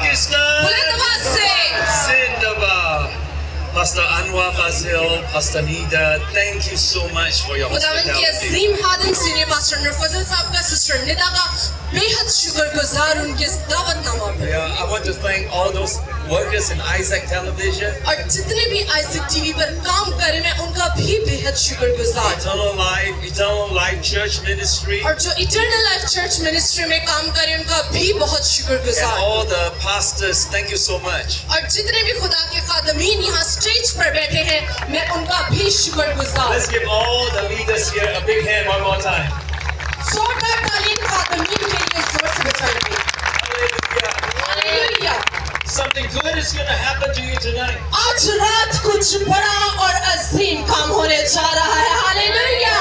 Pakistan. बुलंद आवाज से Zindabad. Pastor Anwar Fazil, Pastor Nida, thank you so much for your खुदावंद की hospitality. अजीम खादिम सीनियर पास्टर नूर फजल साहब का सिस्टर निदा का बेहद शुक्रगुजार उनके दावतनामा पे Yeah, I want to thank all those workers in Isaac Television, और जितने भी आइज़िक टीवी पर काम कर रहे हैं उनका भी बेहद शुक्रगुजार Eternal Life Church Ministry, और जो इटर्नल लाइफ चर्च मिनिस्ट्री में काम कर रहे हैं उनका भी बहुत and शुक्रगुजार all the pastors. Thank you so much. और जितने भी खुदा के खादमीन यहाँ स्टेज पर बैठे हैं मैं उनका भी शुक्रगुजार Let's give all the leaders here a big hand one more time. जोरदार तालीम खादमीन के लिए जोर से बजाएंगे Hallelujah. Hallelujah Something good is going to happen to you tonight. आज रात कुछ बड़ा और अजीम काम होने जा रहा है hallelujah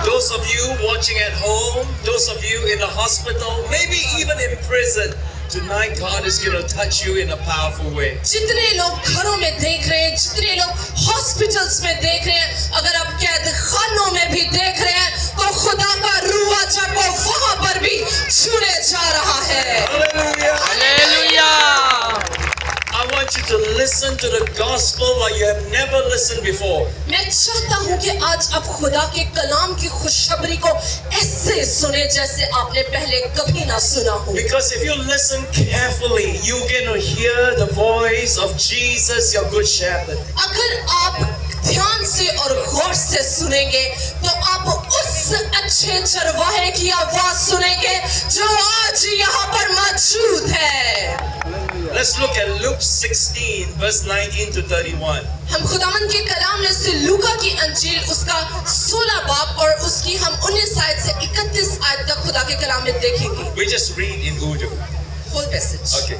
Those of you watching at home, those of you in the hospital, maybe even in prison, tonight God is going to touch you in a powerful way. जितने लोग घरों में देख रहे हैं जितने लोग हॉस्पिटल्स में देख रहे हैं अगर आप कैद खानों में भी देख रहे हैं तो खुदा का रूह आज आपको वहां पर भी छूने जा रहा है Hallelujah. Hallelujah I want you to listen to the gospel like you have never listened before. मैं चाहता हूँ कि आज आप खुदा के कलाम की खुशखबरी को ऐसे सुने जैसे आपने पहले कभी ना सुना हो Because if you listen carefully, you're going to hear the voice of Jesus, your good shepherd. अगर आप ध्यान से और गौर से सुनेंगे तो आप उस अच्छे चरवाहे की आवाज सुनेंगे जो आज यहाँ पर मौजूद है Let's look at Luke 16, verse 19 to 31. हम खुदावंद के कलाम में से लूका की अंजील उसका 16 बाब और उसकी हम 19 आयत से 31 आयत तक खुदा के कलाम में देखेंगे We just read in Urdu. Full passage Okay.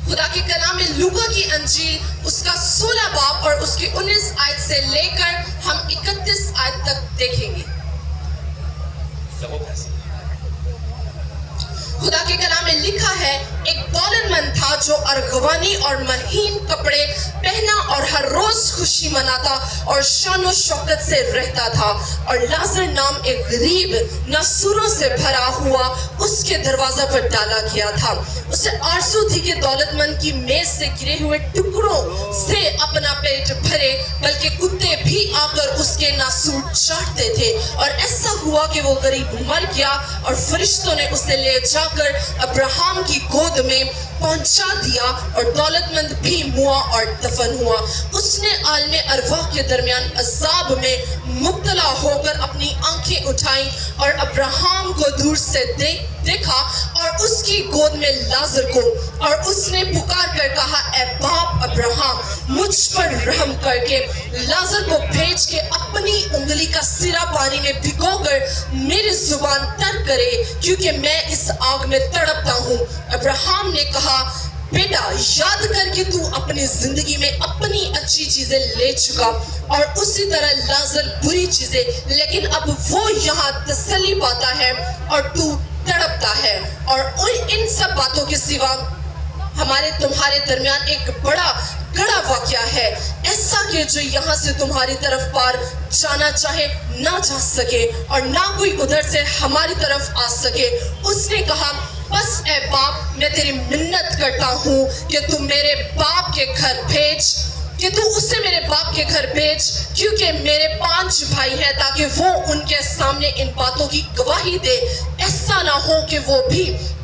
खुदा के कलाम में लूका की अंजील उसका 16 बाब और उसकी 19 आयत से लेकर हम 31 आयत तक देखेंगे The whole passage. खुदा के कलाम में लिखा है एक दौलतमंद था जो अरगवानी और महीन कपड़े पहना और हर रोज खुशी मनाता और शान शौकत से रहता था और लाजर नाम एक गरीब नसूरों से भरा हुआ उसके दरवाजा पर डाला गया था उसे आरज़ू थी कि दौलतमंद की मेज से गिरे हुए टुकड़ों से अपना पेट भरे बल्कि कुत्ते भी आकर उसके नासूर चाटते थे और ऐसा हुआ कि वो गरीब मर गया और फरिश्तों ने उसे ले जाकर अब्राहम की गोद में पहुंचा दिया और दौलतमंद भी मुआ और दफन हुआ उसने आलमे अरवाह के दरमियान अजाब में मुब्तला होकर अपनी आंखें उठाई और अब्राहम को दूर से देखा और उसकी गोद में लाजर को और उसने पुकार कर कहा ए बाप अब्राहम मुझ पर रहम करके लाजर को भेज के अपनी उंगली का सिरा पानी में भिगोकर मेरी जुबान तर करे क्योंकि मैं इस आग में तड़पता हूँ अब्राहम ने कहा बेटा याद करके तू अपनी जिंदगी में अपनी अच्छी चीजें ले चुका और उसी तरह लाजर बुरी चीजें लेकिन अब वो यहाँ तसल्ली पाता है और तू तड़पता है और इन सब बातों के सिवा हमारे तुम्हारे दरमियान एक बड़ा गड़ा वाकया है ऐसा कि जो यहाँ से तुम्हारी तरफ पार जाना चाहे ना जा सके और ना कोई उधर से हमारी तरफ आ सके उसने कहा बस ए बाप मैं तेरी मिन्नत करता हूँ कि तू मेरे बाप के घर भेज कि तू उससे मेरे बाप के घर भेज क्योंकि मेरे 5 भाई हैं ताकि वो उनके सामने इन बातों की गवाही दे ऐसा ना हो कि वो भी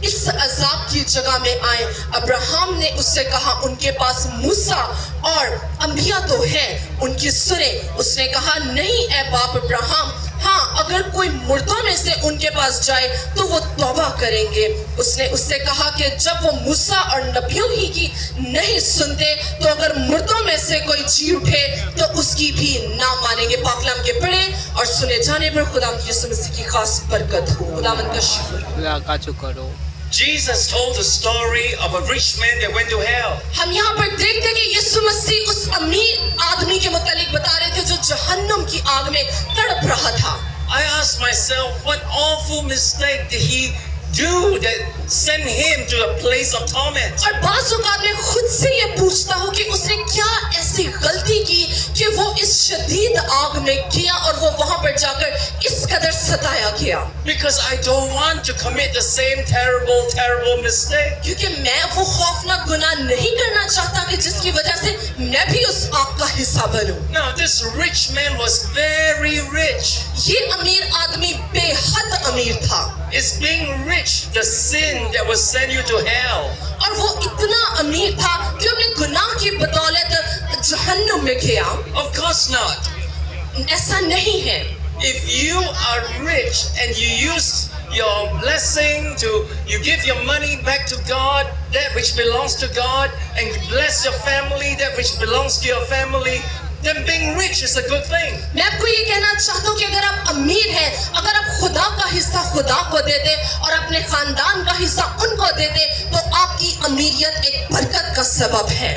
इस अजाब की जगह में आए अब्राहम ने उससे कहा उनके पास मूसा और अंबिया तो है उनकी सुने उसने कहा नहीं ए बाप अब्राहम हाँ अगर कोई मुर्दों में से उनके पास जाए तो वो तौबा करेंगे उसने उससे कहा कि जब वो मूसा और नबियों ही की नहीं सुनते तो अगर मुर्दों में से कोई जी उठे तो उसकी भी ना मानेंगे पाकलाम के पढ़े और सुने जाने पर खुदा यीशु मसीह की खास बरकत हो खुदावंद का शुक्र Jesus told the story of a rich man that went to hell. हम यहाँ पर देखते कि यीशु मसीह उस अमीर आदमी के मुतालिक बता रहे थे जो जहन्नुम की आग में तड़प रहा था I asked myself, what awful mistake did he do that send him to a place of torment? और बाज़ औक़ात मैं खुद से ये पूछता हूँ कि उसने क्या ऐसी गलती की कि वो इस शदीद आग में गया और वो वहाँ पर जाकर इस कदर सताया गया। Because I don't want to commit the same terrible mistake. क्योंकि मैं वो खौफनाक गुनाह नहीं करना चाहता कि जिसकी वजह से मैं भी उस आग का हिस्सा बनूं। Now this rich man was very rich. ये अमीर आदमी बेहद अमीर था। Is being rich the sin that will send you to hell? और वो इतना अमीर था कि अपने गुनाह की बदौलत जहन्नुम में गया। Of course not. ऐसा नहीं है। If you are rich and you use your blessing you give your money back to God, that which belongs to God, and bless your family, that which belongs to your family, then being rich is a good thing. मैं आपको ये कहना चाहता हूँ कि अगर आप अमीर हैं, अगर आप खुदा का हिस्सा खुदा को दे दे और अपने खानदान का हिस्सा उनको दे दे, तो आपकी अमीरियत एक बरकत का सबब है।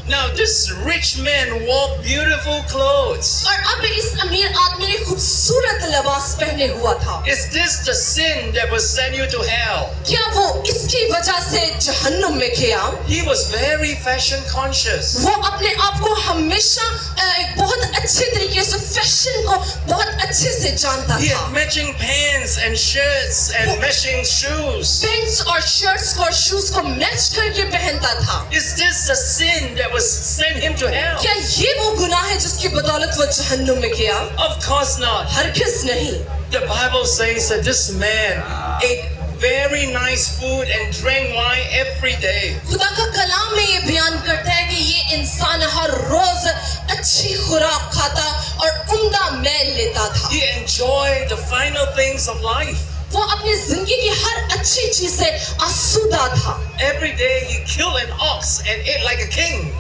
Now this rich man wore beautiful clothes. और अब इस अमीर आदमी ने खूबसूरत लिबास पहने हुआ था। Is this the sin that will send you to hell? क्या वो इसकी वजह से जहन्नुम में गया? He was very fashion conscious. वो अपने आप को हमेशा एक बहुत अच्छे तरीके से फैशन को बहुत अच्छे से जानता He था। had matching pants and shirts and matching shoes. Pants और शर्ट्स को और शूज को मैच करके पहनता था। Is this the sin that will send him to hell? क्या ये वो गुनाह है जिसकी बदौलत वो जहन्नुम में गया? Of course not. हरगिज़ नहीं। The Bible says that this man ate very nice food and drank wine every day. खुदा का कलाम में ये बयान करता है कि ये इंसान हर रोज अच्छी खुराक खाता और उम्दा मैल लेता था। He enjoyed the final things of life. वो अपनी जिंदगी की हर अच्छी चीज से आसूदा था। Every day he killed an ox and ate like a king.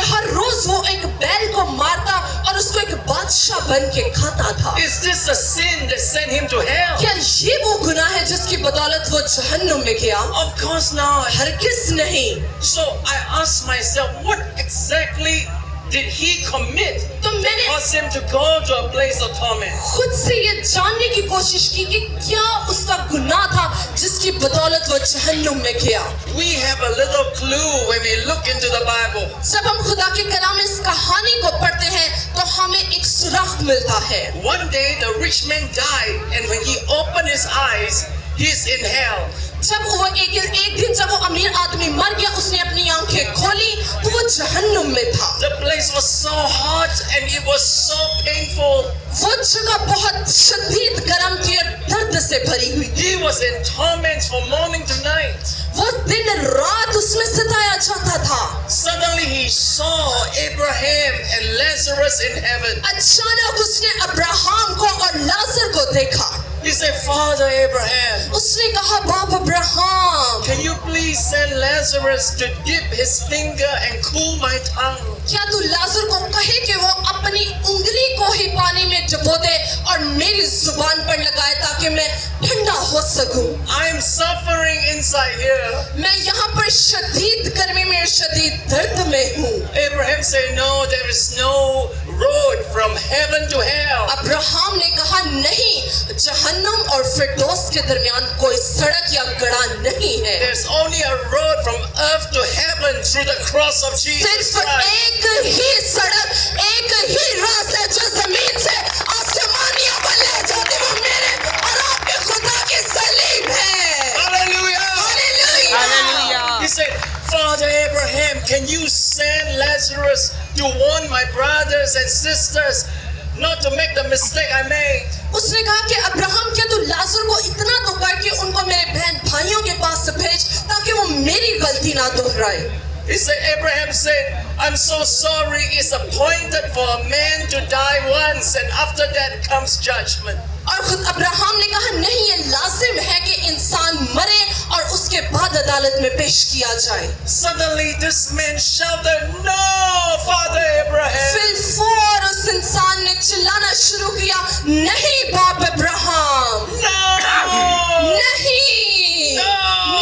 हर रोज वो एक बैल को मारता और उसको एक बादशाह बन के खाता था। Is this the sin that sent him to hell? क्या ये वो गुनाह है जिसकी बदौलत वो जहन्नुम में गया? Of course not. हरगिज़ नहीं। So I asked myself, what exactly did he commit तो to मैंने cause him to go to a place of torment? खुद से ये जानने की कोशिश की कि क्या उसका गुनाह था जिसकी बदौलत वो जहन्नुम में गया। We have a little clue when we look into the Bible. जब हम खुदा के कलाम में इस कहानी को पढ़ते हैं तो हमें एक सुराग मिलता है। One day the rich man died, and when he opened his eyes, he's in hell. जब वो एक दिन जब वो अमीर आदमी मर गया, उसने अपनी आंखें खोली तो वो जहन्नुम में था। The place was so hot and it was so painful. वो जगह बहुत शदीद गर्म थी और दर्द से भरी हुई थी। He was in torment from morning to night. वो दिन रात उसमें सताया जाता था। Suddenly he saw Abraham and Lazarus in heaven. अचानक उसने अब्राहम को और लाजर को देखा। He said, Father Abraham, उसने कहा, बाप Abraham, can you please send Lazarus to dip his finger and cool my tongue? क्या तू लाजर को कहे कि वो अपनी उंगली को ही पानी में डुबो दे और मेरी जुबान पर लगाए ताकि मैं ठंडा हो सकूं। I am suffering inside here. मैं यहाँ पर शदीद गर्मी में शदीद दर्द में हूँ। Abraham said, no, there is no road from heaven to hell. Abraham ने कहा, नहीं, जहन्नुम और फिरदौस के दरमियान कोई सड़क या गड़ा नहीं है। There's only a road from earth to heaven through the cross of Jesus सिर्फ Christ. एक ही सड़क, एक ही रास्ता है जो जमीन से आसमानियों पर ले जाती, वो मेरे और आपके खुदा की सलीब है। Hallelujah. Hallelujah. He said, Father Abraham, can you send Lazarus to warn my brothers and sisters not to make the mistake I made? उसने कहा कि अब्राहम, क्या तू लाजर को इतना तो कर कि उनको मेरे बहन भाइयों के पास भेज ताकि वो मेरी गलती ना दोहराए। He said, Abraham said, I'm so sorry. It's appointed for a man to die once, and after that comes judgment. और खुद अब्राहम ने कहा, नहीं, ये लाजिम है कि इंसान मरे और उसके बाद अदालत में पेश किया जाए। Suddenly this man shouted, no, Father Abraham. फिलफौर उस इंसान ने चिल्लाना शुरू किया, नहीं बाप अब्राहम, No! नहीं, No!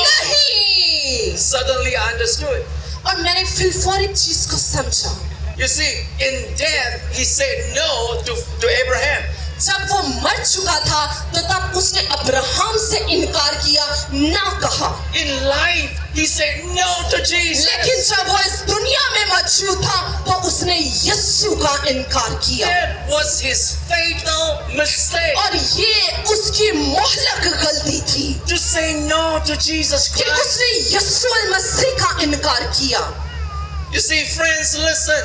नहीं। Suddenly I understood. और मैंने फिलफौर एक चीज को समझा। You see, in death, he said no to Abraham. जब वो मर चुका था तो तब उसने अब्राहम से इनकार किया, ना कहा, In life, he said no to Jesus. लेकिन जब वो इस दुनिया में मौजूद था तो उसने यीशु का इनकार किया That was his fatal mistake. और ये उसकी मोहलक गलती थी To say no to Jesus कि Christ. उसने यीशु मसीह का इनकार किया। You see, friends, listen.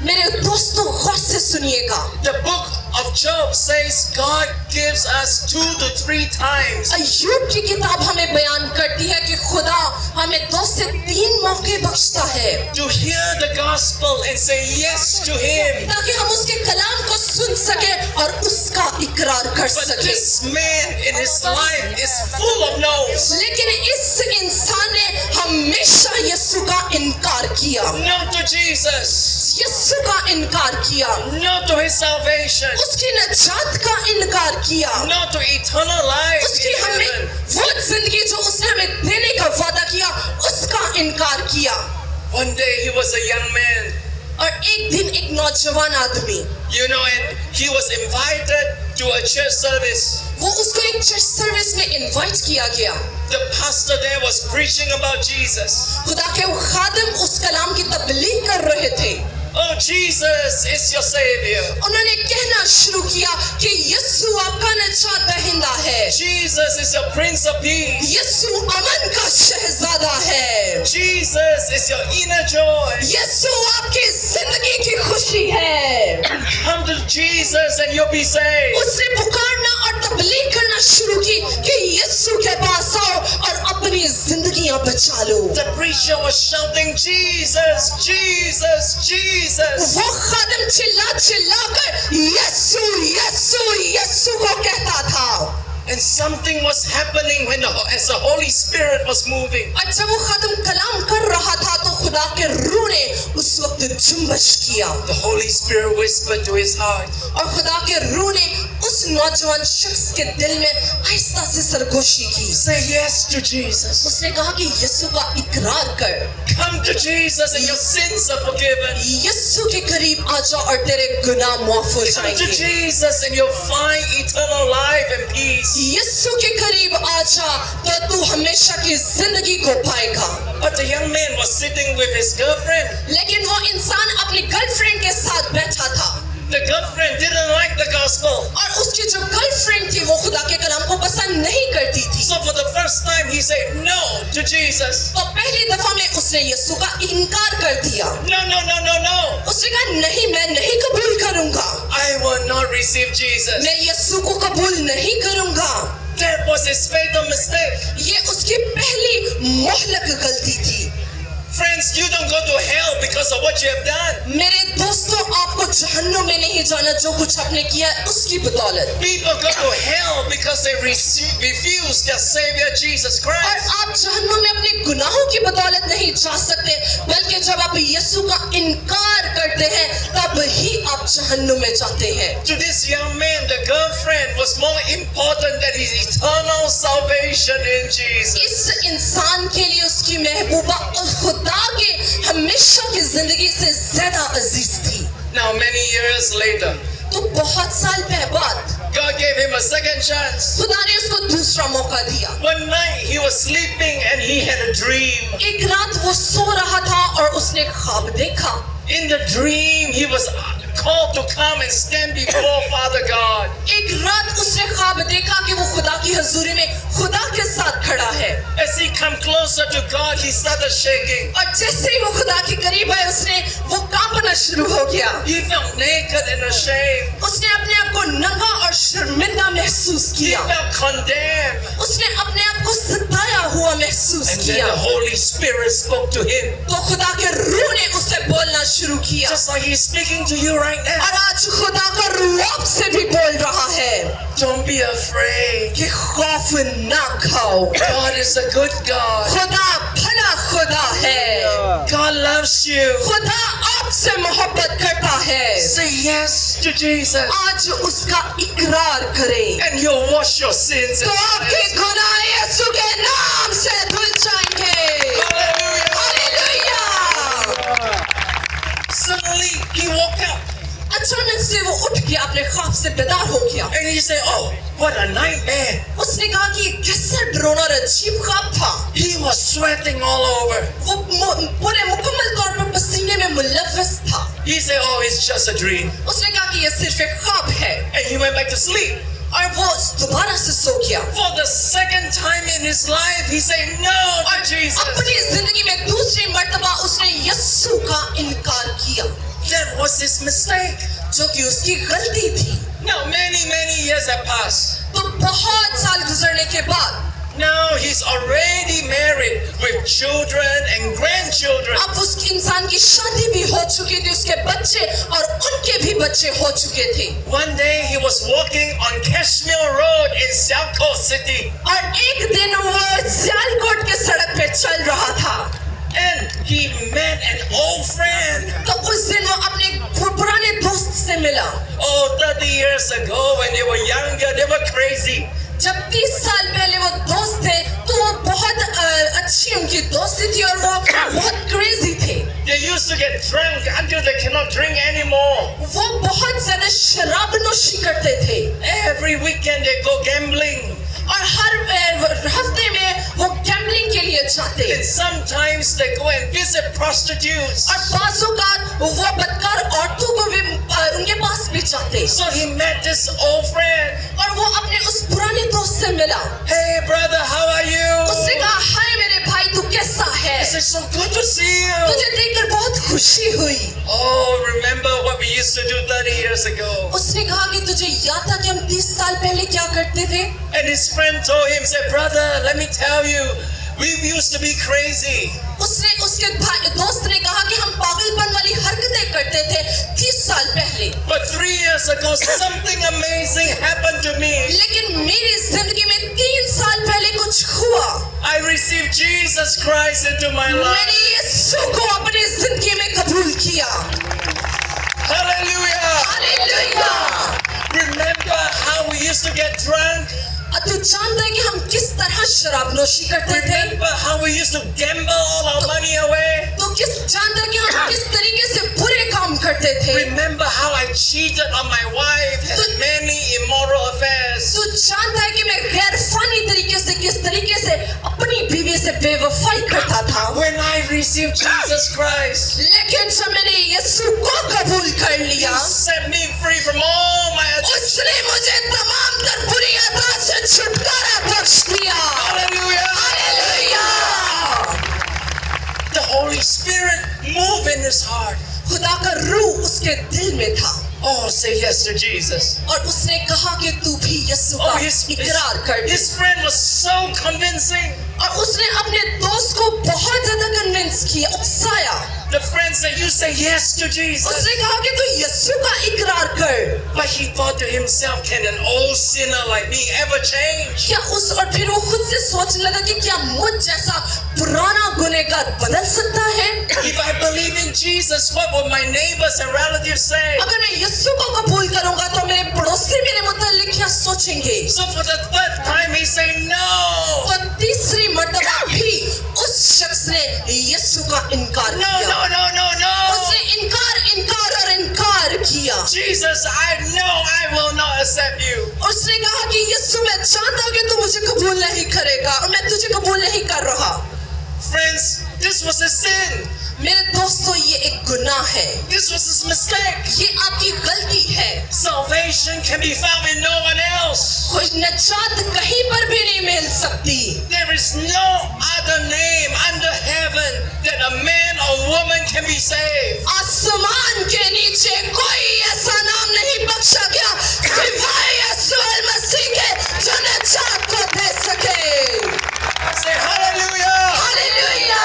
मेरे दोस्तों गौर से सुनिएगा, The book of Job says God gives us 2 to 3 times अय्यूब की किताब हमें बयान करती है कि खुदा हमें 2 से 3 मौके बख्शता है to hear the gospel and say yes to him. ताकि हम उसके कलाम को सुन सके और उसका इकरार कर But सके। this man in his life is full of no's. लेकिन इस इंसान ने हमेशा यीशु का इनकार किया, No to Jesus. यीशु का इनकार किया, No to his salvation. उसकी नजात का इनकार किया, No to eternal life उसकी in हमें heaven. वो जिंदगी जो उसने हमें देने का वादा किया उसका इनकार किया। One day he was a young man, और एक दिन एक नौजवान आदमी, you know, and he was invited to a church service. वो उसको एक चर्च सर्विस में इनवाइट किया गया। The pastor there was preaching about Jesus. खुदा के वो खादिम उस कलाम की तबलीग कर रहे थे। Oh, Jesus is your savior. उन्होंने कहना शुरू किया कि यीशु आपका नजात दहिंदा है, Jesus is your Prince of Peace. यीशु अमन का शहजादा है, Jesus is your inner joy. यीशु आपकी जिंदगी की खुशी है। Come to Jesus and you'll be saved. उसने पुकारना और तबलीग करना शुरू की कि यीशु के पास आओ और अपनी जिंदगियां बचा लो। The preacher was shouting, Jesus, Jesus, Jesus. वो खादिम चिल्ला चिल्ला कर यीशु यीशु यीशु को कहता था। And something was happening when as the Holy Spirit was moving. और जब वो खादिम कलाम कर रहा था तो खुदा के रूह ने उस वक्त जुम्बश किया The Holy Spirit whispered to his heart, और खुदा के रूह ने उस नौजवान शख्स के दिल में आहिस्ता से सरगोशी की। say yes to Jesus. उसने कहा कि यीशु का इकरार कर, Come to Jesus and your sins are forgiven. यीशु के करीब आ जा और तेरे गुनाह माफ हो Come to जाएंगे। Jesus and you'll find eternal life and peace. यीशु के करीब आ जा तो तू हमेशा की जिंदगी को पाएगा। But the young man was sitting with his girlfriend. लेकिन वो इंसान अपनी गर्लफ्रेंड के साथ बैठा था The girlfriend didn't like the gospel. और उसकी जो गर्लफ्रेंड थी वो खुदा के कलाम को पसंद नहीं करती थी। So for the first time he said no to Jesus. तो पहली दफा में उसने यीशु का इनकार कर दिया। No, no, no, no, no. उसने कहा नहीं, मैं नहीं कबूल करूंगा, I will not receive Jesus. मैं यीशु को कबूल नहीं करूंगा। That was his fatal mistake. ये उसकी पहली मोहलक गलती थी। Friends, you don't go to hell because of what you have done. मेरे दोस्तों, आपको जहन्नुम में नहीं जाना जो कुछ आपने किया है उसकी बदौलत। People go to hell because they refuse their Savior Jesus और Christ. आप जहन्नुम में अपने गुनाहों की बदौलत नहीं जा सकते, बल्कि जब आप यीशु का इनकार करते हैं तब ही आप जहन्नुम में जाते हैं। To this young man, the girlfriend was more important than his eternal salvation in Jesus. इस इंसान के लिए उसकी महबूबा और खुदा के हमेशा की जिंदगी से ज्यादा अजीज थी। Now, many years later, तो बहुत साल बाद God gave him a second chance. खुदा ने उसको दूसरा मौका दिया। One night, he was sleeping and he had a dream. एक रात वो सो रहा था और उसने ख्वाब देखा। In the dream, he was called to come and stand before Father God. एक रात उसने ख्वाब देखा कि वो खुदा की हजूरी में खुदा के साथ खड़ा है As he come closer to God, he started shaking. और जैसे ही वो खुदा के करीब आए उसने वो कांपना शुरू हो गया। He felt naked and ashamed. उसने अपने आप को नंगा और शर्मिंदा महसूस He किया। felt condemned. उसने अपने आप को सताया हुआ महसूस And then किया। the Holy Spirit spoke to him. तो खुदा के रूह ने उसे बोलना शुरू किया Just like he's speaking to you right now. और आज खुदा का रूह आपसे भी बोल रहा है Don't be afraid. कि खौफ ना खाओ। God is a good God. खुदा भला खुदा है। God loves you. खुदा आपसे मोहब्बत करता है। Say yes to Jesus. आज उसका इकरार करें And you'll wash your sins. तो आपके गुनाह यीशु के नाम से धुल जाएंगे। Hallelujah. Hallelujah. Suddenly he woke up अचानक से वो उठ गया, अपने ख्वाब से बेदार हो गया। and he said, oh, what a nightmare. उसने कहा कि ये कैसा डरावना अजीब ख्वाब था। He was sweating all over. वो पूरे मुकम्मल तौर पर पसीने में मुलव्वस था। He said, "Oh, it's just a dream." उसने कहा कि यह सिर्फ एक ख्वाब है And he went back to sleep. और वो दोबारा से सो गया। For the second time in his life, he said no to और Jesus. अपनी जिंदगी में दूसरी मर्तबा उसने यीशु का इनकार किया, That was his mistake. जो कि उसकी गलती थी। Now, many years have passed. तो बहुत साल गुजरने के बाद Now he's already married with children and grandchildren. अब उस इंसान की शादी भी हो चुकी थी, उसके बच्चे और उनके भी बच्चे हो चुके थे। One day he was walking on Kashmir Road in Sialkot City, और एक दिन वो सियालकोट के सड़क पे चल रहा था, and he met an old friend. तो उस दिन वो अपने पुराने दोस्त से मिला। Oh, 30 years ago when they were younger, they were crazy. जब 30 साल पहले वो दोस्त थे तो वो बहुत अच्छी उनकी दोस्ती थी और वो बहुत क्रेजी थे। They used to get drunk until they cannot drink anymore. वो बहुत ज्यादा शराब नोशी करते थे Every weekend they go gambling. और हर हफ्ते में वो गैम्बलिंग के लिए जाते And sometimes they go and visit prostitutes. और बाज़ों का वो बदकार औरतों को भी उनके पास भी जाते। So he met this old friend. और वो अपने उस पुराने दोस्त से मिला। Hey brother, how are you? उसने कहा, हाय मेरे भाई, तू कैसा है? I said, so good to see you. तुझे देखकर बहुत खुशी हुई। Oh, remember what we used to do 30 years ago? उसने कहा कि तुझे याद था कि हम 30 साल पहले क्या करते थे? And his friend told him, said, brother, let me tell you, we used to be crazy. उसने उसके दोस्त ने कहा कि हम पागलपन वाली हरकतें करते थे 30 साल पहले। But 3 years ago, something amazing happened to me. लेकिन मेरी जिंदगी में 3 साल पहले कुछ हुआ। I received Jesus Christ into my life. मैंने यीशु को अपनी जिंदगी में कबूल किया। Hallelujah. Hallelujah. Remember how we used to get drunk? तू जानता है कि हम किस तरह शराब नोशी करते थे? Remember how we used to gamble all our money away? तो किस जानता है कि हम किस तरीके से बुरे काम करते थे? Remember how I cheated on my wife, had many immoral affairs? तू जानता है कि मैं गैर फानी तरीके से किस तरीके से अपनी बीवी से बेवफाई करता था? When I received Jesus Christ, लेकिन जब मैंने यीशु को कबूल कर He लिया, set me free from all my addictions. उसने मुझे तमाम तर बुरी आदत से छुटकारा बख्श दिया। Hallelujah. Hallelujah. The Holy Spirit moved in his heart. खुदा का रूह उसके दिल में था Oh, say yes to Jesus. और उसने कहा कि तू भी यीशु का इकरार कर दे। his friend was so convincing. और उसने अपने दोस्त को बहुत ज्यादा कन्विंस किया, उकसाया। The friend said, you say yes to Jesus. उसने कहा कि तू यीशु का इकरार कर। But he thought to himself, can an old sinner like me ever change? क्या उस और फिर वो खुद से सोचने लगा कि क्या मुझ जैसा पुराना गुनहगार बदल सकता है? If I believe in Jesus, what will my neighbors and relatives say? अगर मैं यीशु को कबूल करूंगा तो मेरे पड़ोसी मेरे मुतालिक क्या सोचेंगे? So for the third time he said no. तो तीसरी मर्तबा भी उस शख्स ने यीशु का इनकार No, किया। no. उसने इनकार किया। Jesus, I know I will not accept you. उसने कहा कि यीशु, मैं जानता हूँ कि तू मुझे कबूल नहीं करेगा और मैं तुझे कबूल नहीं कर रहा। Friends, this was a sin. मेरे दोस्तों, ये एक गुनाह है, This was his mistake. ये आपकी गलती है। Salvation can be found in no one else. खुद निजात कहीं पर भी नहीं मिल सकती। There is no other name under heaven that a man or woman can be saved. आसमान के नीचे कोई ऐसा नाम नहीं बख्शा गया सिवाय यीशु मसीह के, जो निजात को दे सके। Say hallelujah. Hallelujah.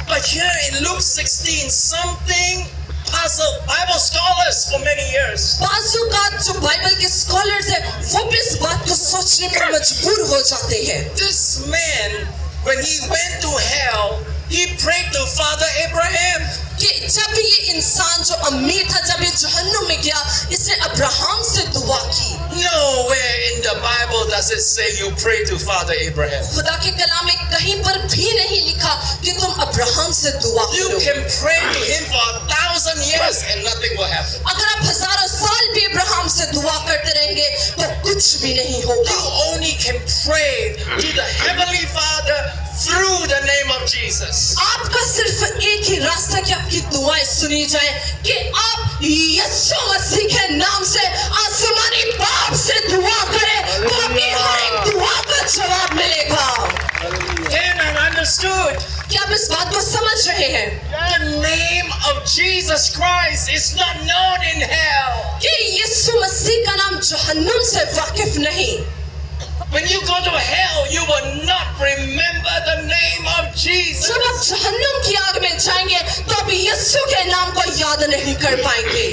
But here in Luke 16, something puzzled Bible scholars for many years. बाजू का जो बाइबल के स्कॉलर्स हैं, वो भी इस बात को सोचने पर मजबूर हो जाते हैं। This man, when he went to hell, he prayed to Father Abraham. कि जब ये इंसान जो अमीर था, जब ये जहन्नुम में गया, इसने अब्राहम से दुआ की। Nowhere in the Bible does it say you pray to Father Abraham. खुदा के कलाम में कहीं पर भी नहीं लिखा कि तुम अब्राहम से दुआ You करो। can pray to him for 1,000 years and nothing will happen. अगर आप हजारों साल भी अब्राहम से दुआ करते रहेंगे तो कुछ भी नहीं होगा। You only can pray to the Heavenly Father through the name of Jesus. आपका सिर्फ एक ही रास्ता कि आपकी दुआएं सुनी जाए कि आप यीशु मसीह के नाम से आसमानी बाप से दुआ करें तो आपकी हर एक दुआ का जवाब मिलेगा। Then I understood क्या आप इस बात को समझ रहे हैं the name of Jesus Christ is not known in hell. कि यीशु मसीह का नाम जहन्नुम से वाकिफ नहीं। When you go to hell, you will not remember the name of Jesus. जब आप जहन्नुम की आग में जाएंगे तो आप यीशु के नाम को याद नहीं कर पाएंगे।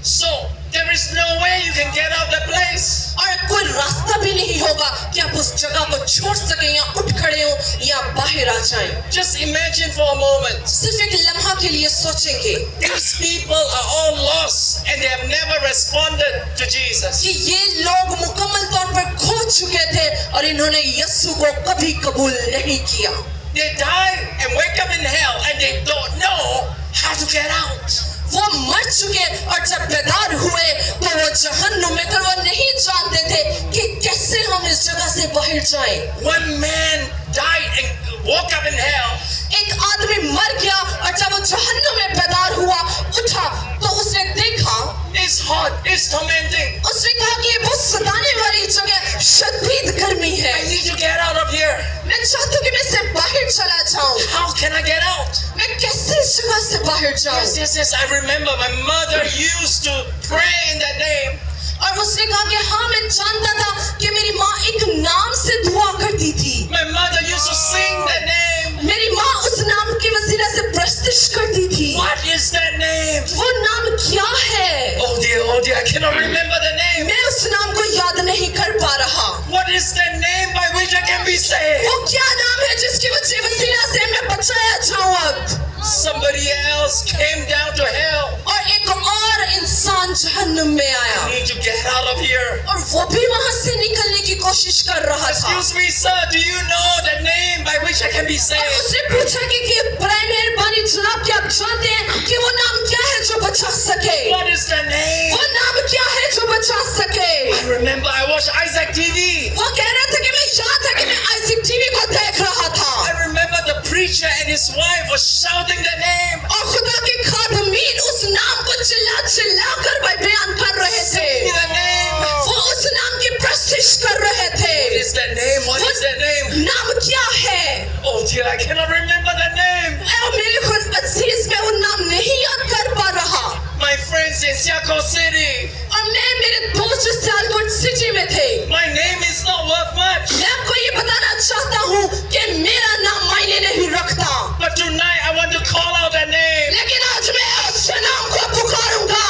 So there is no way you can get out of the place. और कोई रास्ता भी नहीं होगा कि आप उस जगह को छोड़ सकें या उठ खड़े हो या बाहर आ जाएं। Just imagine for a moment. सिर्फ एक लम्हा के लिए सोचेंगे These people are all lost and they have never responded to Jesus. कि ये लोग मुकम्मल तौर पर खो चुके थे और इन्होंने यीशु को कभी कबूल नहीं किया। They die and wake up in hell and they don't know how to get out. वो मर चुके और जब बेदार हुए तो वो जहन्नुम में थे, वो नहीं जानते थे कि कैसे हम इस जगह से बाहर जाएं। One man died and woke up in hell. एक आदमी मर गया और जब वो जहन्नुम में बेदार हुआ उठा तो उसने देखा, It's hot, it's tormenting. उसने कहा कि ये बहुत सताने वाली जगह शदीद गर्मी है। I need to get out of here. मैं चाहती हूँ कि मैं इससे बाहर चला जाऊं। How can I get out? मैं कैसे इस जगह से बाहर जाऊं? Yes, I remember my mother used to pray in that name. और उसने कहा कि हाँ मैं जानता था कि मेरी माँ एक नाम से दुआ करती थी। My mother used to sing that name. मेरी माँ उस नाम की वसीला से प्रस्तिश करती थी। What is that name? वो नाम क्या है? Oh dear, I cannot remember the name. मैं उस नाम को याद नहीं कर पा रहा। What is the name by which I can be saved? वो क्या नाम है जिसकी वसीला से मैं बचाया जाऊं अब? Somebody else came down to hell. और एक और इंसान जहन्नुम में आया I need to get out of here. और वो भी वहां से निकलने की कोशिश कर रहा था। Excuse me, sir, do you know the name by which I can be और saved? उसने पूछा कि बड़े मेहरबानी जनाब क्या आप जानते हैं कि वो नाम क्या है जो बचा सके? What is the name? वो नाम क्या है जो बचा सके? I remember I watched Isaac TV. वो कह रहा था कि मैं याद था कि मैं आईसी टीवी को देख रहा था I remember the preacher and his wife was shouting the name. और खुदा के खादमीन उस नाम को चिल्ला चिल्ला कर बयान कर रहे थे। Sing the name. वो उस नाम की प्रस्तिश कर रहे थे। What is the name? What is the name? नाम क्या है? Oh dear, I cannot remember the name. और मेरे खुद अजीज में वो नाम नहीं याद कर पा रहा। My friends in Siako City. और मैं मेरे दोस्त सियालकोट सिटी में थे। My name is not worth much. मैं आपको ये बताना चाहता हूँ कि मेरा नाम मायने नहीं रखता। But tonight I want to call out that name. लेकिन आज मैं उस नाम को पुकारूंगा।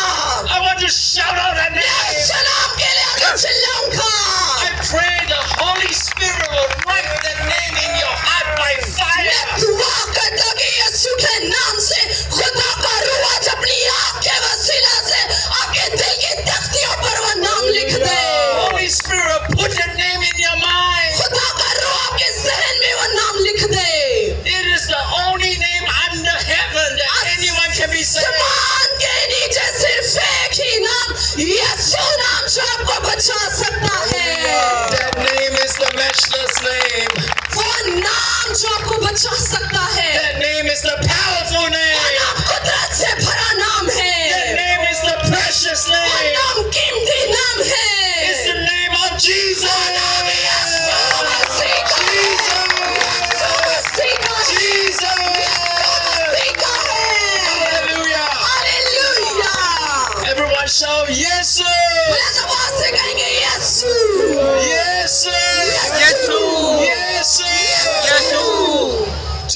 I want to shout out that मैं name. उस नाम के लिए आगे चिल्लाऊंगा। I pray the Holy Spirit will write that name in your heart by fire. मैं दुआ करता कि यीशु के नाम से खुदा का रूह आज अपनी आँख के वसीला से आपके दिल की तख्तियों पर वो नाम लिख दे। Holy Spirit, put that name in your mind. खुदा का रूह आपके ज़हन में वो नाम लिख दे। It is the only name under heaven that anyone can be saved. आसमान के नीचे सिर्फ एक ही नाम यीशु नाम जो आपको बचा सकता है। That name is the matchless name. वो नाम जो आपको बचा सकता है। That name is the powerful वो name. नाम कुदरत से भरा नाम That है। name is the precious वो name. नाम कीमती नाम It's the है। name of Jesus. मसीह का है। मसीह का है। Jesus. मसीह का है। Hallelujah. Hallelujah. Everyone shout yes sir. बुलंद आवाज से कहेंगे यीशु। Yes sir. Yes, sir. Yes sir.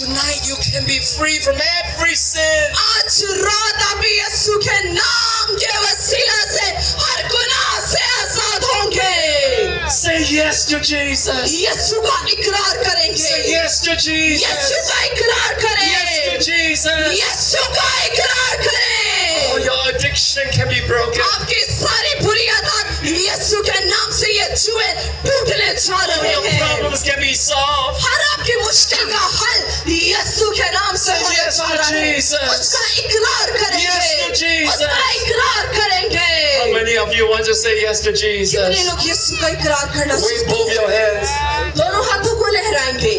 Tonight you can be free from every sin. आज रात आप यीशु के नाम के वसीला से हर गुनाह से आजाद होंगे। Say yes to Jesus. यीशु का इकरार Say करेंगे। yes to Jesus. यीशु का इकरार Yes to करें। Jesus. यीशु का इकरार Oh, करें। your addiction can be broken. आपकी सारी बुरी आदत यीशु के नाम से ये जुए टूटने जा All रहे your हैं। problems can be solved. हर आपकी मुश्किल का हल यीशु के नाम से Say होने yes जा to रहा है। Jesus. उसका इकरार Yes to करेंगे। Jesus. उसका इकरार How करेंगे। many of you want to yes to कितने Jesus? लोग यीशु का इकरार करना Wave चाहते both your hands. हैं? दोनों हाथों को लहराएंगे।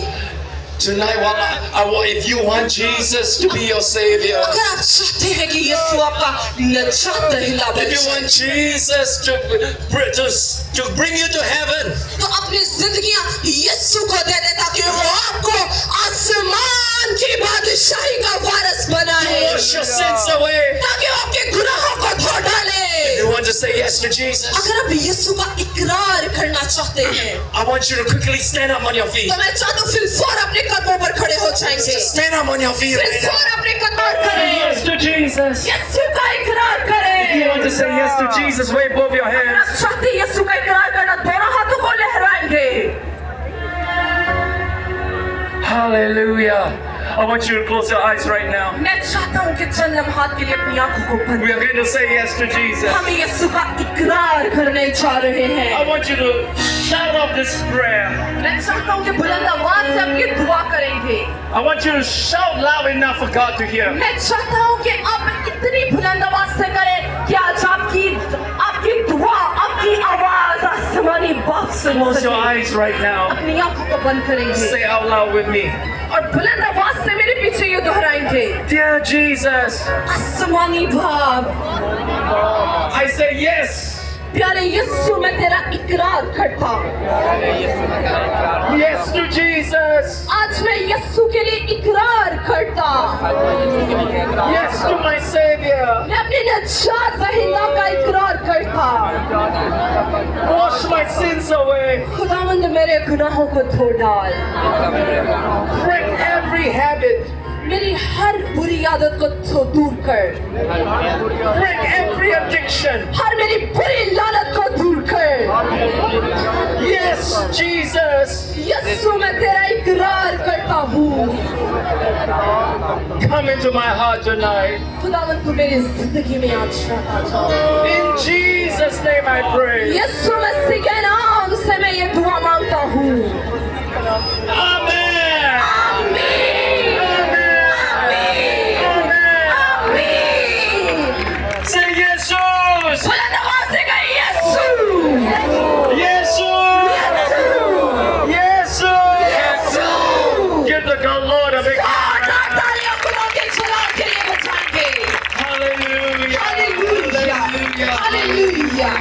Tonight, if you want Jesus to be your Savior, अगर आप चाहते हैं कि यीशु आपका निजात दहिंदा बन if you जाए, want Jesus to bring you to heaven, तो अपनी जिंदगियां यीशु को दे दे ताकि वो आपको आसमान की बादशाही का वारिस बनाए, wash your sins away. ताकि वो आपके गुनाहों को धो डाले। If you want to say yes to Jesus, अगर आप यीशु का इकरार करना चाहते हैं, I want you to quickly stand up on your feet. तो मैं चाहता हूँ फिर अपने कदमों पर खड़े हो जाएंगे। Stand up on your feet right now. फिर अपने कदमों पर Say खड़े yes to Jesus. यीशु का इकरार If you करें। want to say yes to Jesus, wave both your अगर hands. आप चाहते हैं यीशु का इकरार करना, दोनों हाथों को लहराएंगे। Hallelujah. I want you to close your eyes right now. मैं चाहता हूँ कि चंद लम्हात के लिए अपनी आंखों को बंद We are going to say yes to Jesus. हम यीशु का इकरार करने जा रहे I हैं। want you to shout out this prayer. मैं चाहता हूँ कि बुलंद आवाज से आप ये दुआ करेंगे। I want you to shout loud enough for God to hear. मैं चाहता हूँ कि आप इतनी बुलंद आवाज से करें कि आज आपकी दुआ, आपकी आवाज आसमानी बाप से Close your eyes right now. अपनी आंखों को बंद करेंगे Say out loud with me. और बुलंद आवाज से मेरे पीछे ये दोहराएंगे। Dear Jesus, आसमानी बाप, I say yes. प्यारे यीशु मैं तेरा इकरार करता हूँ। Yes to Jesus. आज मैं यीशु के लिए इकरार करता हूँ। Yes to my Savior. मैं अपने निजात दहिंदा का इकरार करता हूँ। Wash my sins away. खुदावंद मेरे गुनाहों को धो डाल, Break every habit. मेरी हर बुरी आदत को दूर कर, Break every addiction. हर मेरी बुरी लानत को दूर कर। Yes, Jesus. यीशु मैं तेरा इकरार करता हूँ। Come into my heart tonight. खुदावंद तू मेरी जिंदगी में आज आ जा। In Jesus' name I pray. यीशु मसीह के नाम से मैं ये दुआ मांगता हूँ। Amen. आमीन। Say Jesus. बुलंद आवाज से कहिए यीशु। Jesus. Jesus. Give the God Lord a big तालियां खुदा के जलाल के लिए बजाएंगे। hallelujah. Hallelujah, hallelujah.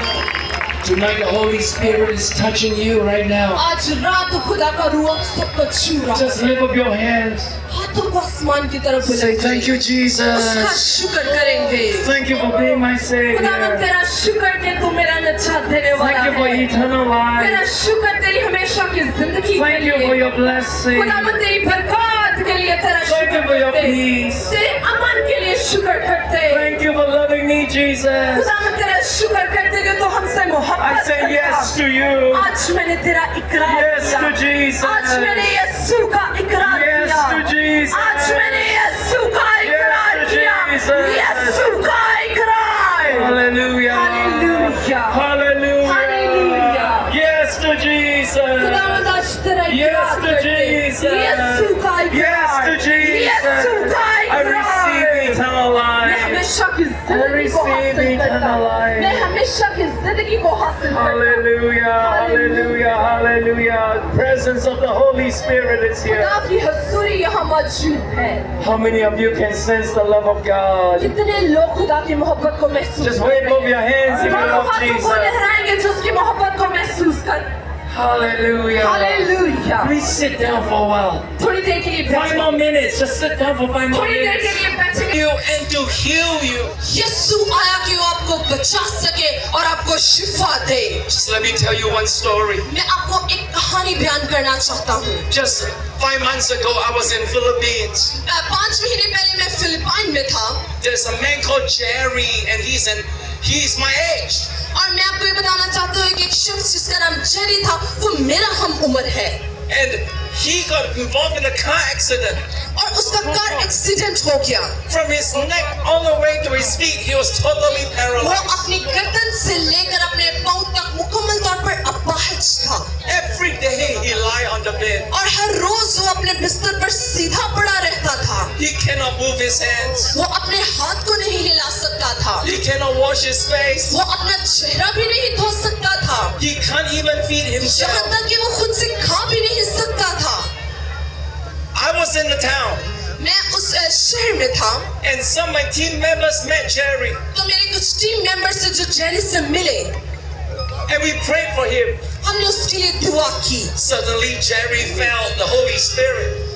Tonight the Holy Spirit is touching you right now. आज रात खुदा का रूह आप सबको छू रहा है। Just lift up your hands. हाथों को आसमान की तरफ Say बुलंद thank you, उसका Jesus. शुक्र करेंगे। Thank you for being my खुदावंद Savior. तेरा शुक्र कि तू मेरा निजात देने वाला Thank you for है। eternal तेरा life. शुक्र तेरी हमेशा की जिंदगी के Thank you for लिए। your blessing. खुदावंद तेरी बरकत के लिए तेरा Thank you शुक्र for your करते। peace. तेरे अमन के लिए शुक्र करते। Thank you for loving me, Jesus. खुदावंद तेरा शुक्र करते कि तू हमसे I मोहब्बत say करता। yes to you. आज मैंने तेरा इकरार Yes किया। to Jesus. आज मैंने यीशु का इकरार Yes किया। to Jesus. आज मैंने यीशु का इकरार Yes to किया। Jesus. यीशु का इकरार। Hallelujah. Hallelujah. Hallelujah. Hallelujah. Yes to Jesus. खुदावंद आज तेरा Yes इकरार to करते। Jesus. यीशु का Yes इकरार। to Jesus. यीशु का I receive इकरार। eternal मैं life. हमेशा की जिंदगी को receive हासिल करता eternal हूँ। life. मैं हमेशा की जिंदगी को हासिल करता हूँ। Hallelujah. Hallelujah. Hallelujah. The presence of the Holy Spirit is here. खुदा की हजूरी यहाँ मौजूद है। How many of you can sense the love of God? कितने लोग खुदा की मोहब्बत को महसूस Just कर wave रहे over your hands if you दोनों love हाथों को Jesus. लहराएंगे जो उसकी मोहब्बत को महसूस कर। Hallelujah. Hallelujah. Please sit down for a while. थोड़ी देर के लिए 5 बैठे। more minutes. Just sit down for 5 more थोड़ी देर के minutes. लिए बैठेंगे। You and to heal you. यीशु आया कि वो आपको बचा सके और आपको शिफा दे। Just let me tell you one story. मैं आपको एक कहानी बयान करना चाहता हूँ। Just 5 months ago, I was in Philippines. 5 महीने पहले मैं फिलिपाइन में था There's a man called Jerry, and he's my age. और मैं आपको ये बताना चाहता हूँ कि एक शख्स जिसका नाम जेरी था वो मेरा हम उम्र है And he got involved in a car accident. और उसका कार एक्सीडेंट हो गया। From his neck all the way to his feet, he was totally वो paralyzed. अपनी गर्दन से लेकर अपने पांव तक मुकम्मल तौर पर अपाहिज था Every day he lie on the bed. और हर रोज वो अपने बिस्तर पर सीधा पड़ा रहता था। He cannot move his hands. वो अपने हाथ को नहीं हिला सकता सकता था, He cannot wash his face. वो अपना चेहरा भी नहीं धो सकता था, He can't even feed यहाँ himself. तक कि वो खुद से खा भी नहीं सकता था। I was in the town, मैं उस शहर में था, and some of my team members met Jerry, तो मेरे कुछ टीम मेंबर से जो जेरी से मिले, and we prayed for him. हमने उसके लिए दुआ की। Suddenly, Jerry felt the Holy Spirit,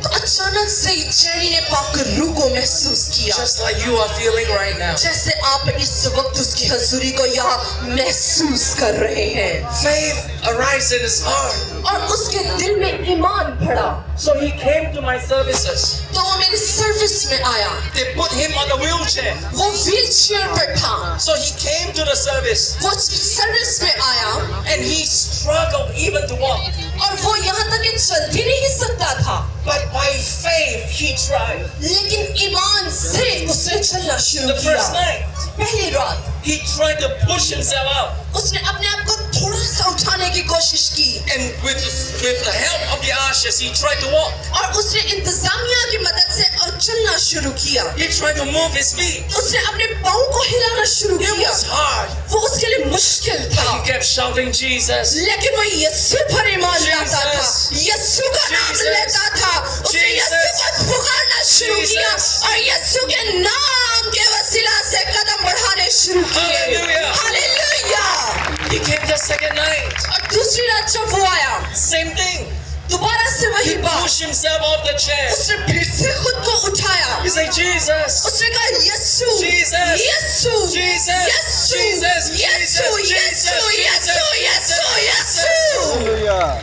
तो अचानक से ही जेरी ने पाक रूह को महसूस किया, just like you are feeling right now. जैसे आप इस वक्त उसकी हजूरी को यहाँ महसूस कर रहे हैं। Faith arise in his heart. और उसके दिल में ईमान भरा, So he came to my services. तो वो मेरी सर्विस में आया। They put him on the wheelchair. वो व्हील चेयर पर था, So he came to the service, वो सर्विस में आया and he struggled even to walk. और वो यहाँ तक कि चल भी नहीं सकता था, But by faith, he tried. लेकिन ईमान से उसने चलना शुरू The first किया। night, पहली रात he tried to push himself out. उसने अपने आप को थोड़ा सा उठाने की कोशिश की, And with the help of the ushers, he tried to walk. और उसने इंतजामिया की मदद से और चलना शुरू किया। He tried to move his feet. उसने अपने पाँव को हिलाना शुरू It किया। was hard. वो उसके लिए मुश्किल था, He kept shouting, Jesus. लेकिन वो यीशु पर ईमान लाता था, यीशु का नाम Jesus. लेता था। उसने यीशु को पुकारना शुरू किया Jesus. और यीशु के नाम के वसीला से कदम बढ़ाने शुरू किए। Hallelujah. Hallelujah. He came the second night. और दूसरी रात जब वो आया, Same thing. दोबारा से वही He बात, pushed himself off the chair. उसने फिर से खुद को उठाया। He said, Jesus. उसने कहा यीशु, Jesus. Yeshu, Jesus. Yeshu, Jesus. Yeshu, Yeshu, Yeshu, Yeshu, Yeshu. Hallelujah.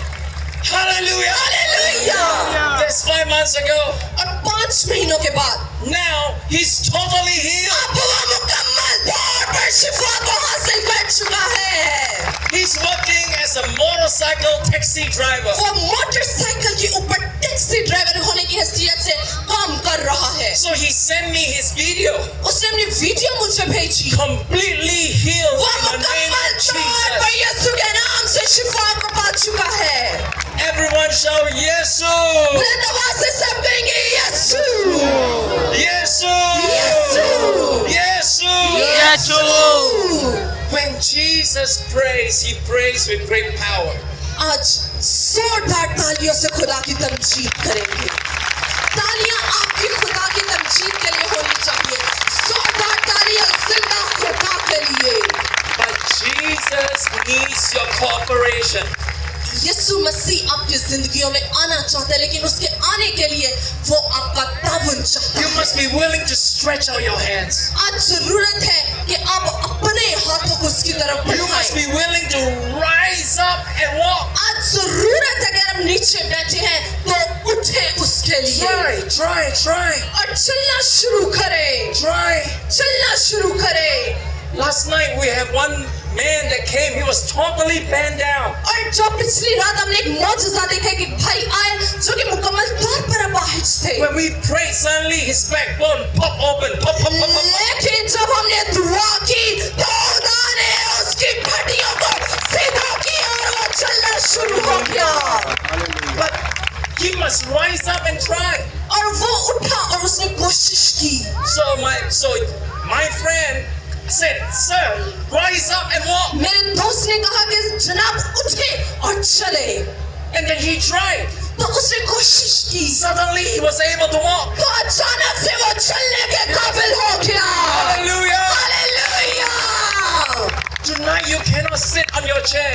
Hallelujah. Hallelujah. That's 5 months ago. और 5 महीनों के बाद Now he's totally healed. अब वो मुकम्मल तौर पर शिफा को हासिल कर चुका है। He's working as a motorcycle taxi driver. वो मोटरसाइकिल के ऊपर टैक्सी ड्राइवर होने की हैसियत से काम कर रहा है। So he sent me his video. उसने अपनी वीडियो मुझे भेजी। Completely healed वो in the name मुकम्मल of तौर पर Jesus. यीशु के नाम से शिफा को पा चुका है। Everyone shout, Yesu. बुलंद आवाज से सब कहेंगे यीशु, Yesu. Yeshu, Yesu. Yeshu. When Jesus prays, he prays with great power. आज जोरदार तालियों से खुदा की तमजीद करेंगे। तालियां आपकी खुदा की तमजीद के लिए होनी चाहिए। जोरदार तालियां जिंदा खुदा के लिए। But Jesus needs your cooperation. यीशु मसीह आपकी जिंदगियों में आना चाहता है, लेकिन उसके आने के लिए वो आपका ताउन चाहता You है। must be willing to stretch out your hands. आज जरूरत है कि आप अपने हाथों को उसकी तरफ You must बढ़ाएं। be willing to rise up and walk. आज जरूरत है, अगर हम नीचे बैठे हैं तो उठे उसके लिए Try. और चलना शुरू करें, Try. चलना शुरू करें। Last night we have one man that came. He was totally bent down. और जो पिछली रात हमने एक मौजूदा देखा कि भाई आए जो कि मुकम्मल तौर पर अपाहिज थे, When we prayed, suddenly his backbone popped open. Pop, pop, pop, pop. लेकिन जब हमने दुआ की तो खुदा ने उसकी हड्डियों को सीधा किया और वो चलना शुरू हो गया। But he must rise up and try. और वो उठा और उसने कोशिश की। So my friend said, "Sir, rise up and walk." मेरे दोस्त ने कहा कि जनाब उठे और चले, And then he tried. तो उसने कोशिश की, Suddenly he was able to walk. तो अचानक से वो चलने के काबिल हो गया। Hallelujah. Hallelujah. Tonight you cannot sit on your chair.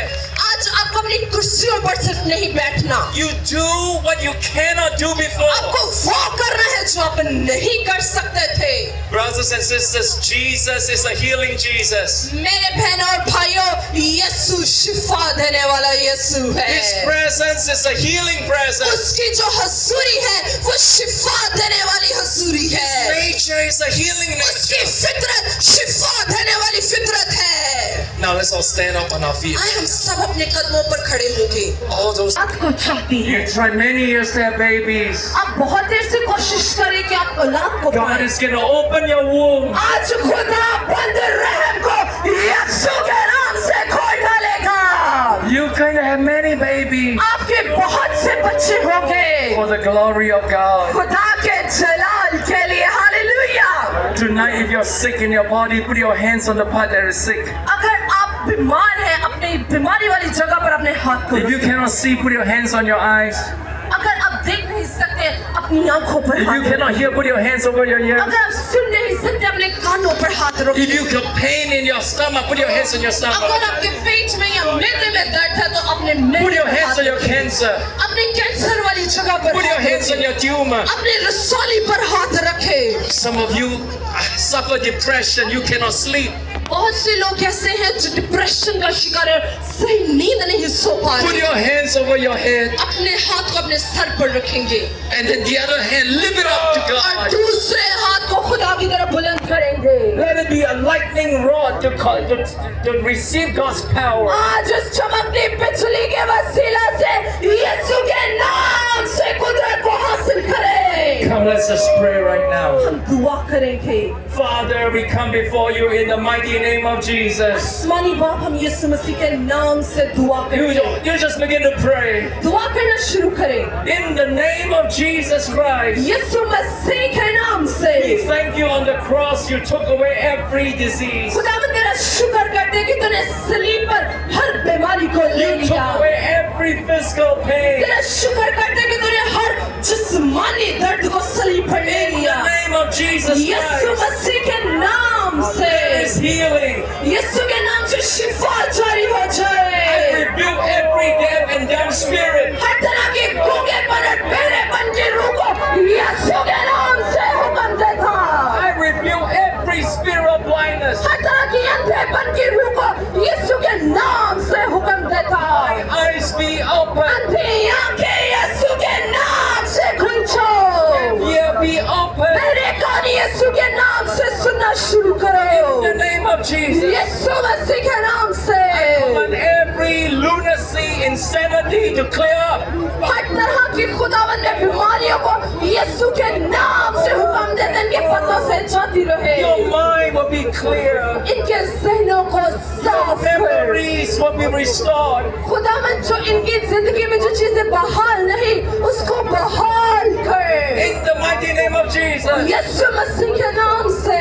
आज आपको अपनी कुर्सियों पर सिर्फ नहीं बैठना, You do what you cannot do before. आपको वो करना है जो आप नहीं कर सकते थे। Brothers and sisters, Jesus is a healing Jesus. मेरे बहनों और भाइयों, यीशु शिफा देने वाला यीशु His है। presence is a healing presence. उसकी जो हजूरी है वो शिफा देने वाली हजूरी है। Nature is a healing उसकी nature. फितरत शिफा देने वाली फितरत है। Now let's all stand up on our feet. आए हम सब अपने कदमों पर खड़े होंगे। All those आपको चाहती है, you tried many years to have babies. आप बहुत देर से कोशिश करें कि आप औलाद को God पाएं। is going to open your womb. आज खुदा बंद रहम को यीशु के नाम से खोल डालेगा। You're going to have many babies आपके बहुत से बच्चे होंगे for the glory of God. खुदा के जलाल के लिए। Hallelujah. tonight, if you're sick in your body, put your hands on the part that is sick. अगर आप बीमार हैं अपनी बीमारी वाली जगह पर अपने हाथ को If you cannot see, put your hands on your eyes. अगर आप देख नहीं सकते अपनी आंखों पर If you हाथ cannot hear, put your hands over your ears. अगर आप सुन नहीं सकते अपने कानों पर हाथ रखो If you have pain in your stomach, put your hands on your अगर stomach. आपके पेट में या मैदे में दर्द है तो अपने Put मैदे your पर hands हाथ on your रखिए। cancer. अपने कैंसर वाली जगह पर Put your हाथ hands on रखिए। your tumor. अपने रसौली पर हाथ रखे Some of you suffer depression, you cannot sleep. बहुत से लोग ऐसे हैं जो डिप्रेशन का शिकार है सही नींद नहीं सो पा Put रहे your hands over your head. अपने हाथ को अपने सर पर रखेंगे And then the other hand, lift it up to और God. दूसरे हाथ को खुदा की तरफ बुलंद करेंगे Let it be a lightning rod to receive God's power. आज इस चमकती बिजली के वसीला से यीशु के नाम से कुदरत को हासिल करें Come, let's just pray right now. हम दुआ करेंगे Father, we come before you in the mighty name of Jesus. आसमानी बाप हम यीशु मसीह के नाम से दुआ करेंगे You just begin to pray. दुआ करना शुरू करें In the name of Jesus Christ. यीशु मसीह के नाम से We thank you on the cross, you took away every disease. खुदावंद तेरा शुक्र करते हैं कि तूने सलीब पर हर बीमारी को ले You लिया took away every physical pain. तेरा शुक्र करते हैं कि तूने हर जिस्मानी दर्द को सलीब पर ले In लिया the name of Jesus Yeshu Christ, मसीह के नाम से there is healing. यीशु के नाम से शिफा जारी हो I जाए rebuke every deaf and dumb spirit. हर तरह के गूंगेपन और बहरेपन की रूह को यीशु के नाम से हुक्म देता I rebuke every spirit of blindness. हर तरह की अंधेपन की रूह को यीशु के नाम से हुक्म देता Eyes be open. अंधी आंखें यीशु के नाम से खुल जाओ Ear be open. मेरे कान यीशु के नाम से सुनना शुरू करो In the name of Jesus. यीशु मसीह के नाम से Command every lunacy, insanity to clear up. हर तरह की खुदावंद में बीमारियों को यीशु के नाम से हुक्म देते हैं इनके पतों से जाती रहे Your mind will be clear. इनके जहनों को साफ कर Memories will be restored. खुदावंद जो इनकी जिंदगी में जो चीजें बहाल नहीं उसको बहाल कर In the mighty name of Jesus. यीशु मसीह के नाम से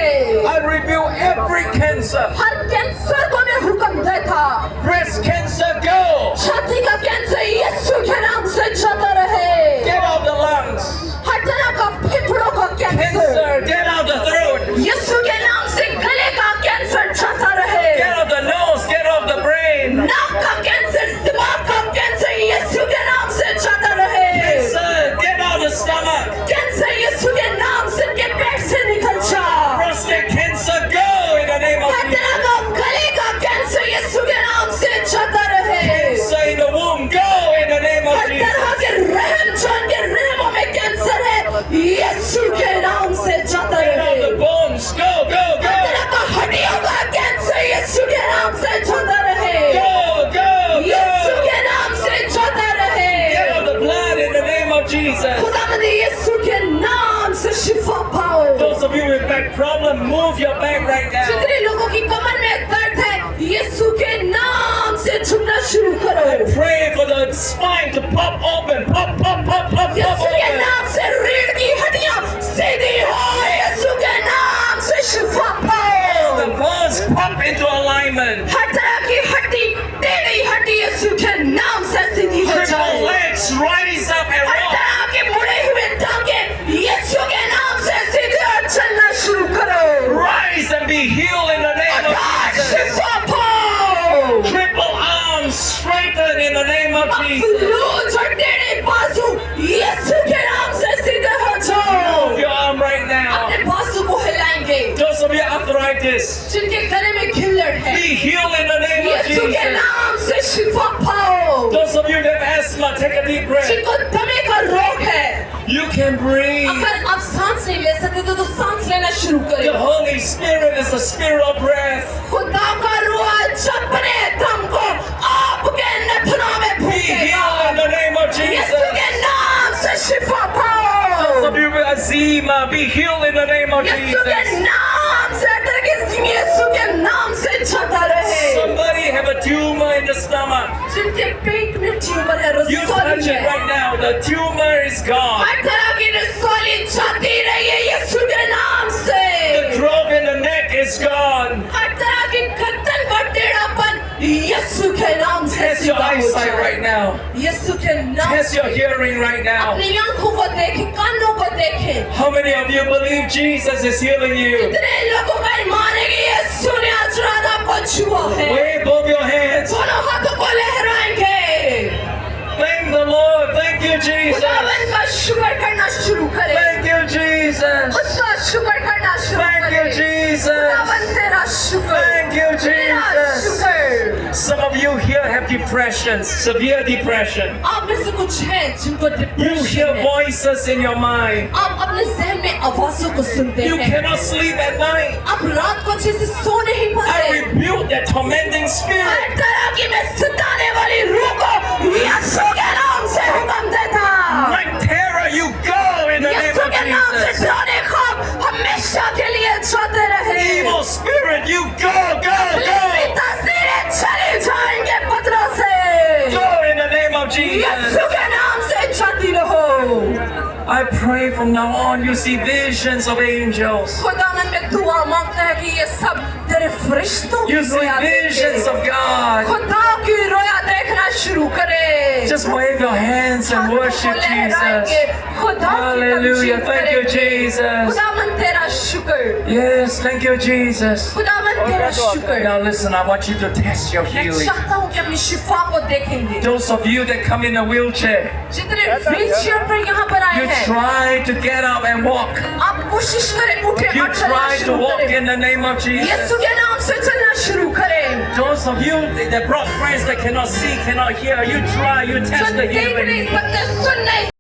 I rebuke every cancer. Her cancer को मैं हुक्म देता Breast cancer, go. छाती का कैंसर यीशु के नाम से जाता रहे Get out the lungs. हर तरह का फेफड़ों का cancer Cancer, get out the throat. यीशु के नाम से गले का कैंसर जाता रहे Get out the nose, get out the brain. नाक का कैंसर दिमाग का कैंसर यीशु के नाम से जाता रहे Cancer, get out the stomach. Cancer Yeshu के नाम से इनके पेट से निकल जा Prostate cancer, go in the name of हर तरह Jesus. का गले का कैंसर यीशु के नाम से जाता रहे Cancer in the womb, go in the name of her Jesus. तरह के रहम जो इनके रहमों में कैंसर है यीशु के नाम से जाता Get out the रहे bones, go, go, हर go. तरह का हड्डियों का कैंसर यीशु के नाम से जाता रहे Go, go, यीशु go. के नाम से जाता रहे Get out the blood in the name of Jesus. खुदावंद यीशु के नाम से शिफा पाओ Those of you with back problem, move your back right now. जितने लोगों की कमर में दर्द है यीशु के नाम से झुकना शुरू करो Pray for the spine to pop open, pop, pop, pop, pop, pop यीशु के open. नाम से रीढ़ की हड्डियां सीधी हो यीशु के नाम से शिफा The पाओ bones pop into alignment. हर तरह की हड्डी टेढ़ी हड्डी यीशु के नाम से सीधी हो Crippled जाए legs rise up and her walk. तरह के मुड़े हुए टांगे यीशु के नाम से सीधे और चलना शुरू करो Rise and be healed in the name of Jesus. शिफा पाओ Triple arms strengthened in the name of Jesus. Loose और टेढ़े बाजू यीशु के नाम से सीधे हो जाओ Move your arm right now. अपने बाजू को हिलाएंगे Those of you arthritis, जिनके गले में खिल्लड़ है be healed in the name of यीशु के Jesus. नाम से शिफा पाओ Those of you that have asthma, take a deep breath. जिनको दमे का रोग है You can breathe. अगर आप सांस नहीं ले सकते तो सांस लेना शुरू The करें Holy Spirit is the spirit of breath. खुदा का रूह अपने दम को आपके नथनों में Be फूकेगा healed in the name of Yeshu Jesus. के नाम से शिफा पाओ Those of you with eczema, be healed in the name of यीशु के Jesus. नाम से हर तरह की जिम्मे यीशु के नाम से जाता रहे Somebody have a tumor in the stomach. जिनके पेट में ट्यूमर है You touch रसोली it है right now. The tumor is gone. हर तरह की रसोली जाती रही है यीशु के नाम से The growth यीशु के नाम से Test your शिफा हो eyesight जाए। right now. यीशु के नाम Test your hearing right now. अपनी आंखों को देखें, कानों को देखें। How many of you believe Jesus is healing you? कितने लोगों का ईमान है कि यीशु ने आज रात आपको छुआ है? Wave both your hands. दोनों हाथों को लहराएंगे। Thank the Lord. Thank you, Jesus. खुदावंद का शुक्र करना शुरू करें। Thank you, Jesus. उसका शुक्र करना शुरू Thank you, करें। Jesus. खुदावंद तेरा शुक्र। Thank you, तेरा Jesus. शुक्र। Some of you here have depression, severe depression. आप में से कुछ हैं जिनको You डिप्रेशन hear है। voices in your mind. आप अपने जहन में आवाजों को सुनते You हैं। cannot sleep at night. आप रात को अच्छे से सो नहीं I पाते। rebuke that tormenting spirit. हर तरह की में सताने वाली रूह को यीशु के नाम से हुक्म देता। Like terror, you go in the name Yeshu of के नाम से Jesus. डराने खौफ हमेशा के लिए जाते रहे। Evil spirit, you go, go, go. तस्वीरें चली जाएंगे पत्रों से। Go in the name of Jesus. यीशु के नाम से जाती रहो। I pray from now on you see visions of angels. खुदावन में दुआ मांगता है कि ये सब तेरे फरिश्तों की You see रोया visions देखे। of God. खुदा की रोया देखना शुरू करे। Just wave your hands and worship Jesus. खुदा की Hallelujah. तमजीद Thank you, करेंगे। Jesus. खुदावन तेरा शुक्र। Yes, thank you, Jesus. खुदावन तेरा शुक्र। Now listen, I want you to test your मैं healing. चाहता हूँ कि अपनी शिफा को देखेंगे। Those of you that come in a wheelchair, जितने व्हीलचेयर पर यहाँ पर आए you हैं, try to get up and walk. आप कोशिश करें उठे You और चलना try to शुरू walk करें। in the name of Jesus. यीशु के नाम से चलना शुरू करें। Those of you that brought friends that cannot see, cannot hear, you try, you जो test the देख नहीं hearing. सकते, सुन नहीं